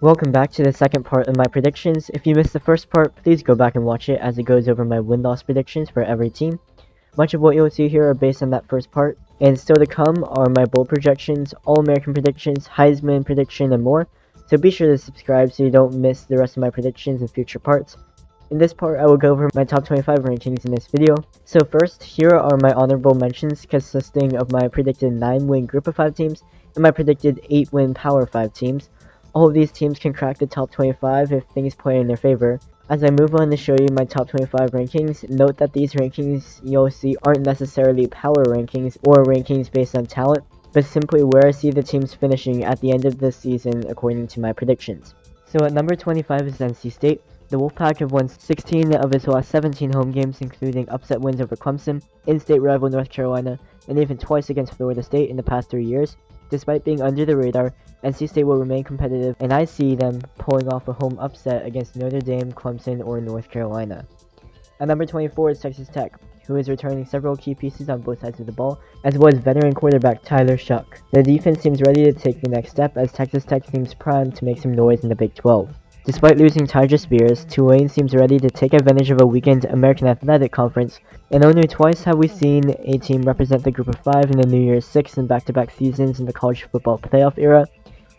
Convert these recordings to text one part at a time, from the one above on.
Welcome back to the second part of my predictions. If you missed the first part, please go back and watch it as it goes over my win-loss predictions for every team. Much of what you'll see here are based on that first part, and still to come are my bowl projections, All-American predictions, Heisman prediction, and more. So be sure to subscribe so you don't miss the rest of my predictions in future parts. In this part, I will go over my top 25 rankings in this video. So first, here are my honorable mentions consisting of my predicted 9-win group of 5 teams and my predicted 8-win power 5 teams. All of these teams can crack the top 25 if things play in their favor. As I move on to show you my top 25 rankings, note that these rankings you'll see aren't necessarily power rankings or rankings based on talent, but simply where I see the teams finishing at the end of the season according to my predictions. So at number 25 is NC State. The Wolfpack have won 16 of its last 17 home games, including upset wins over Clemson, in-state rival North Carolina, and even twice against Florida State in the past 3 years. Despite being under the radar, NC State will remain competitive, and I see them pulling off a home upset against Notre Dame, Clemson, or North Carolina. At number 24 is Texas Tech, who is returning several key pieces on both sides of the ball, as well as veteran quarterback Tyler Shuck. The defense seems ready to take the next step as Texas Tech seems primed to make some noise in the Big 12. Despite losing Tyja Spears, Tulane seems ready to take advantage of a weakened American Athletic Conference, and only twice have we seen a team represent the Group of 5 in the New Year's Six in back-to-back seasons in the college football playoff era.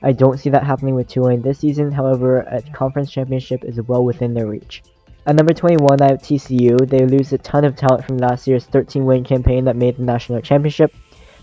I don't see that happening with Tulane this season, however, a conference championship is well within their reach. At number 21, I have TCU. They lose a ton of talent from last year's 13-win campaign that made the national championship.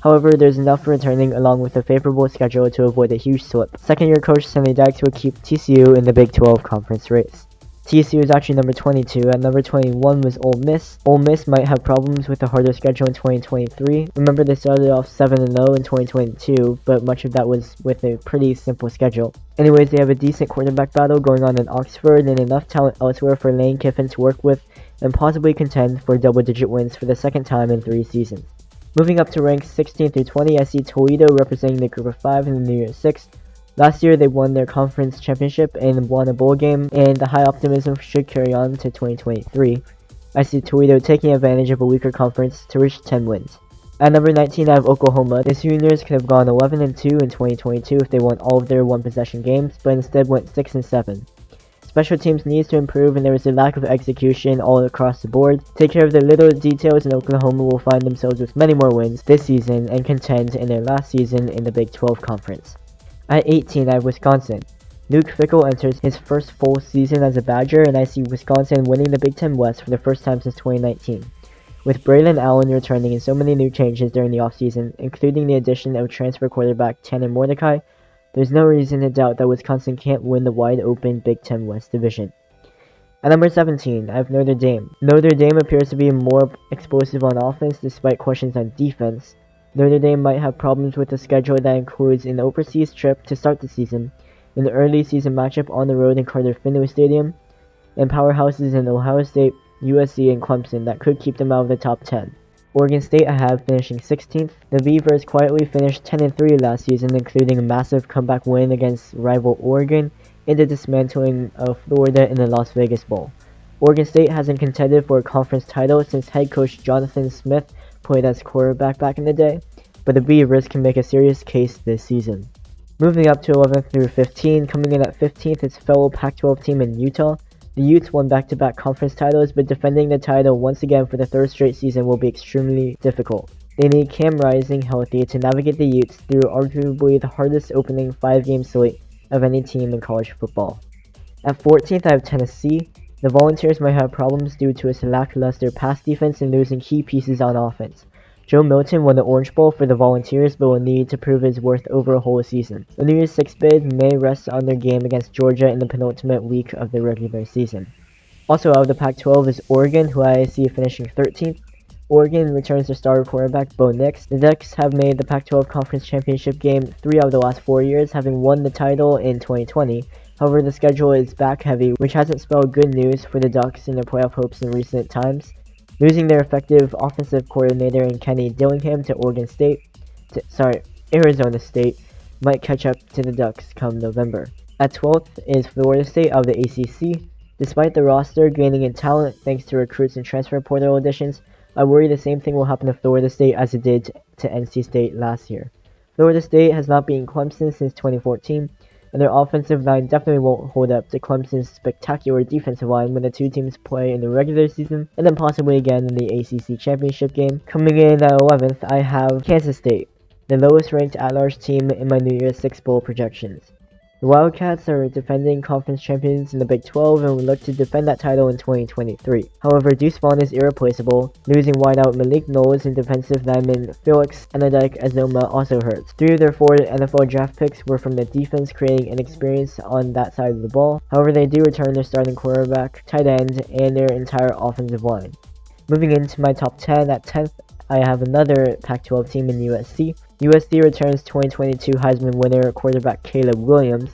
However, there's enough returning along with a favorable schedule to avoid a huge slip. Second-year coach Sonny Dykes will keep TCU in the Big 12 conference race. TCU is actually number 22. At number 21 was Ole Miss. Ole Miss might have problems with a harder schedule in 2023. Remember, they started off 7-0 in 2022, but much of that was with a pretty simple schedule. Anyways, they have a decent quarterback battle going on in Oxford and enough talent elsewhere for Lane Kiffin to work with and possibly contend for double-digit wins for the second time in 3 seasons. Moving up to ranks 16 through 20, I see Toledo representing the Group of 5 in the New Year's Six. Last year, they won their conference championship and won a bowl game, and the high optimism should carry on to 2023. I see Toledo taking advantage of a weaker conference to reach 10 wins. At number 19, I have Oklahoma. The Sooners could have gone 11-2 in 2022 if they won all of their one-possession games, but instead went 6-7. Special teams needs to improve, and there is a lack of execution all across the board. Take care of the little details, and Oklahoma will find themselves with many more wins this season and contend in their last season in the Big 12 Conference. At 18, I have Wisconsin. Luke Fickell enters his first full season as a Badger, and I see Wisconsin winning the Big 10 West for the first time since 2019. With Braylon Allen returning and so many new changes during the offseason, including the addition of transfer quarterback Tanner Mordecai, there's no reason to doubt that Wisconsin can't win the wide-open Big 10 West division. At number 17, I have Notre Dame. Notre Dame appears to be more explosive on offense despite questions on defense. Notre Dame might have problems with a schedule that includes an overseas trip to start the season, an early season matchup on the road in Carter Finley Stadium, and powerhouses in Ohio State, USC, and Clemson that could keep them out of the top 10. Oregon State I have finishing 16th. The Beavers quietly finished 10-3 last season, including a massive comeback win against rival Oregon and the dismantling of Florida in the Las Vegas Bowl. Oregon State hasn't contended for a conference title since head coach Jonathan Smith played as quarterback back in the day, but the Beavers can make a serious case this season. Moving up to 11th through 15, coming in at 15th is fellow Pac-12 team in Utah. The Utes won back-to-back conference titles, but defending the title once again for the third straight season will be extremely difficult. They need Cam Rising healthy to navigate the Utes through arguably the hardest opening 5-game slate of any team in college football. At 14th, I have Tennessee. The Volunteers might have problems due to its lackluster pass defense and losing key pieces on offense. Joe Milton won the Orange Bowl for the Volunteers but will need to prove his worth over a whole season. The New Year's Six bid may rest on their game against Georgia in the penultimate week of the regular season. Also out of the Pac-12 is Oregon, who I see finishing 13th. Oregon returns their starter quarterback Bo Nix. The Ducks have made the Pac-12 Conference Championship game 3 out of the last 4 years, having won the title in 2020. However, the schedule is back-heavy, which hasn't spelled good news for the Ducks in their playoff hopes in recent times. Losing their effective offensive coordinator in Kenny Dillingham to Arizona State might catch up to the Ducks come November. At 12th is Florida State of the ACC. Despite the roster gaining in talent thanks to recruits and transfer portal additions, I worry the same thing will happen to Florida State as it did to NC State last year. Florida State has not beaten Clemson since 2014, and their offensive line definitely won't hold up to Clemson's spectacular defensive line when the two teams play in the regular season, and then possibly again in the ACC championship game. Coming in at 11th, I have Kansas State, the lowest ranked at-large team in my New Year's Six Bowl projections. The Wildcats are defending conference champions in the Big 12 and will look to defend that title in 2023. However, Deuce Vaughn is irreplaceable. Losing wideout Malik Knowles and defensive lineman Felix Anadike-Azoma also hurts. 3 of their 4 NFL draft picks were from the defense, creating inexperience on that side of the ball. However, they do return their starting quarterback, tight end, and their entire offensive line. Moving into my top 10, at 10th, I have another Pac-12 team in USC. USC returns 2022 Heisman winner quarterback Caleb Williams.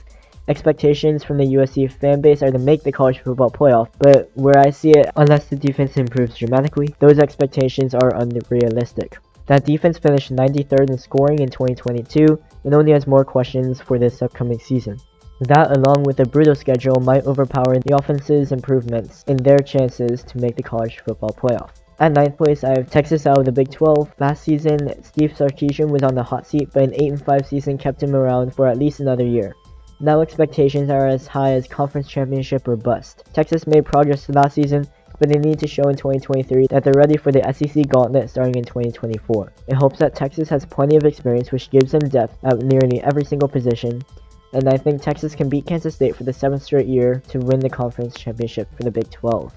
Expectations from the USC fanbase are to make the college football playoff, but where I see it, unless the defense improves dramatically, those expectations are unrealistic. That defense finished 93rd in scoring in 2022 and only has more questions for this upcoming season. That, along with a brutal schedule, might overpower the offense's improvements in their chances to make the college football playoff. At 9th place, I have Texas out of the Big 12. Last season, Steve Sarkisian was on the hot seat, but an 8-5 season kept him around for at least another year. Now expectations are as high as conference championship or bust. Texas made progress last season, but they need to show in 2023 that they're ready for the SEC gauntlet starting in 2024. It hopes that Texas has plenty of experience, which gives them depth at nearly every single position, and I think Texas can beat Kansas State for the 7th straight year to win the conference championship for the Big 12.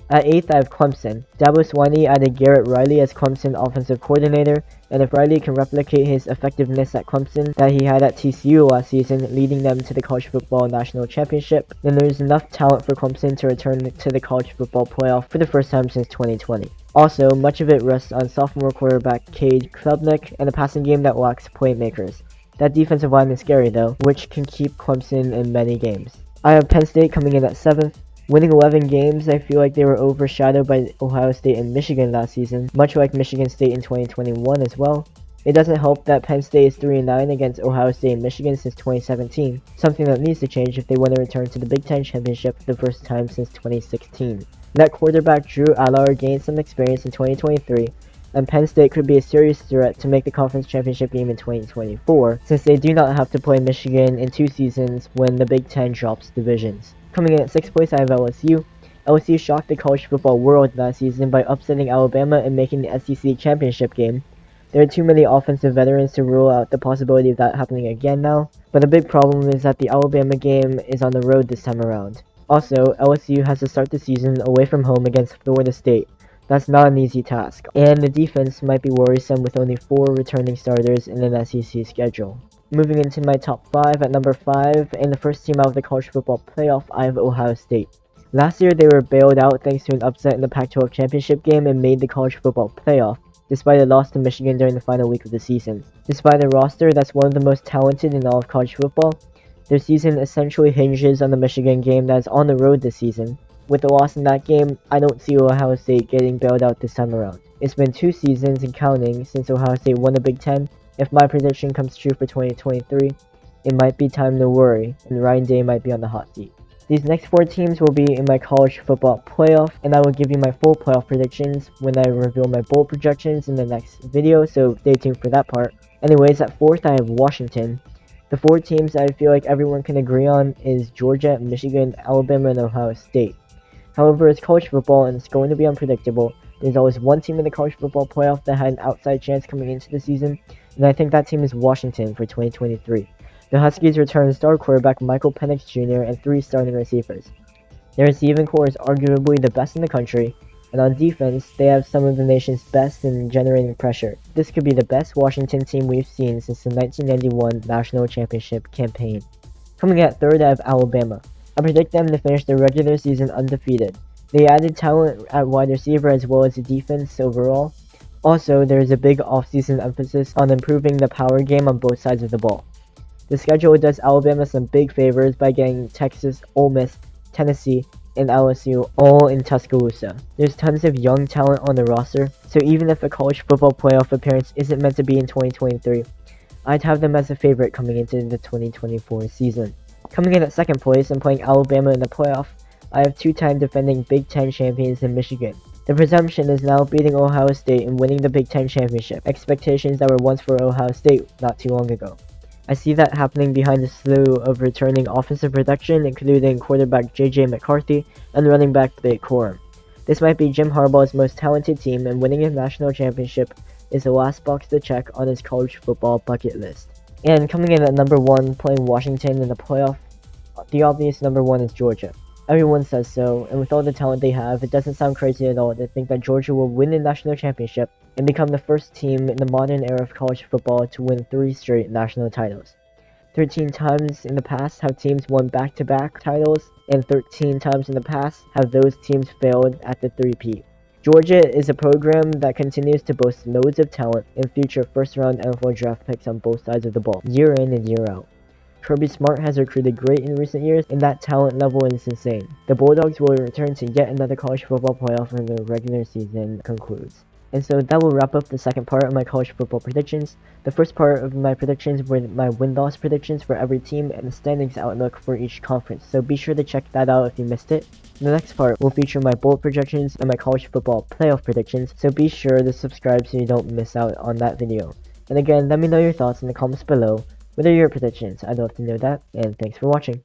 At 8th, I have Clemson. Dabo Swinney added Garrett Riley as Clemson offensive coordinator, and if Riley can replicate his effectiveness at Clemson that he had at TCU last season, leading them to the college football national championship, then there's enough talent for Clemson to return to the college football playoff for the first time since 2020. Also, much of it rests on sophomore quarterback Cade Klubnik and a passing game that lacks playmakers. That defensive line is scary though, which can keep Clemson in many games. I have Penn State coming in at 7th. Winning 11 games, I feel like they were overshadowed by Ohio State and Michigan last season, much like Michigan State in 2021 as well. It doesn't help that Penn State is 3-9 against Ohio State and Michigan since 2017, something that needs to change if they want to return to the Big Ten Championship for the first time since 2016. That quarterback Drew Allard gained some experience in 2023, and Penn State could be a serious threat to make the conference championship game in 2024, since they do not have to play Michigan in 2 seasons when the Big Ten drops divisions. Coming in at 6th place, I have LSU. LSU shocked the college football world last season by upsetting Alabama and making the SEC championship game. There are too many offensive veterans to rule out the possibility of that happening again now, but the big problem is that the Alabama game is on the road this time around. Also, LSU has to start the season away from home against Florida State. That's not an easy task, and the defense might be worrisome with only 4 returning starters in an SEC schedule. Moving into my top 5, at number 5, and the first team out of the college football playoff, I have Ohio State. Last year they were bailed out thanks to an upset in the Pac-12 championship game and made the college football playoff, despite a loss to Michigan during the final week of the season. Despite a roster that's one of the most talented in all of college football, their season essentially hinges on the Michigan game that is on the road this season. With the loss in that game, I don't see Ohio State getting bailed out this time around. It's been 2 seasons and counting since Ohio State won the Big Ten. If my prediction comes true for 2023, it might be time to worry, and Ryan Day might be on the hot seat. These next 4 teams will be in my college football playoff, and I will give you my full playoff predictions when I reveal my bowl projections in the next video, so stay tuned for that part. Anyways, at 4th I have Washington. The 4 teams I feel like everyone can agree on is Georgia, Michigan, Alabama, and Ohio State. However, it's college football and it's going to be unpredictable. There's always one team in the college football playoff that had an outside chance coming into the season, and I think that team is Washington for 2023. The Huskies return star quarterback Michael Penix Jr. and 3 starting receivers. Their receiving core is arguably the best in the country, and on defense, they have some of the nation's best in generating pressure. This could be the best Washington team we've seen since the 1991 National Championship campaign. Coming at 3rd, I have Alabama. I predict them to finish the regular season undefeated. They added talent at wide receiver as well as the defense overall. Also, there is a big offseason emphasis on improving the power game on both sides of the ball. The schedule does Alabama some big favors by getting Texas, Ole Miss, Tennessee, and LSU all in Tuscaloosa. There's tons of young talent on the roster, so even if a college football playoff appearance isn't meant to be in 2023, I'd have them as a favorite coming into the 2024 season. Coming in at 2nd place and playing Alabama in the playoff, I have 2-time defending Big Ten champions in Michigan. The presumption is now beating Ohio State and winning the Big Ten championship, expectations that were once for Ohio State not too long ago. I see that happening behind a slew of returning offensive production, including quarterback JJ McCarthy and running back Blake Corum. This might be Jim Harbaugh's most talented team, and winning a national championship is the last box to check on his college football bucket list. And coming in at number 1, playing Washington in the playoff, the obvious number 1 is Georgia. Everyone says so, and with all the talent they have, it doesn't sound crazy at all to think that Georgia will win the national championship and become the first team in the modern era of college football to win 3 straight national titles. 13 times in the past have teams won back-to-back titles, and 13 times in the past have those teams failed at the three-peat. Georgia is a program that continues to boast loads of talent and feature first-round NFL draft picks on both sides of the ball, year in and year out. Kirby Smart has recruited great in recent years, and that talent level is insane. The Bulldogs will return to yet another college football playoff when the regular season concludes. And so that will wrap up the second part of my college football predictions. The first part of my predictions were my win-loss predictions for every team and the standings outlook for each conference, so be sure to check that out if you missed it. The next part will feature my bowl projections and my college football playoff predictions, so be sure to subscribe so you don't miss out on that video. And again, let me know your thoughts in the comments below. What are your predictions? I'd love to know that, and thanks for watching.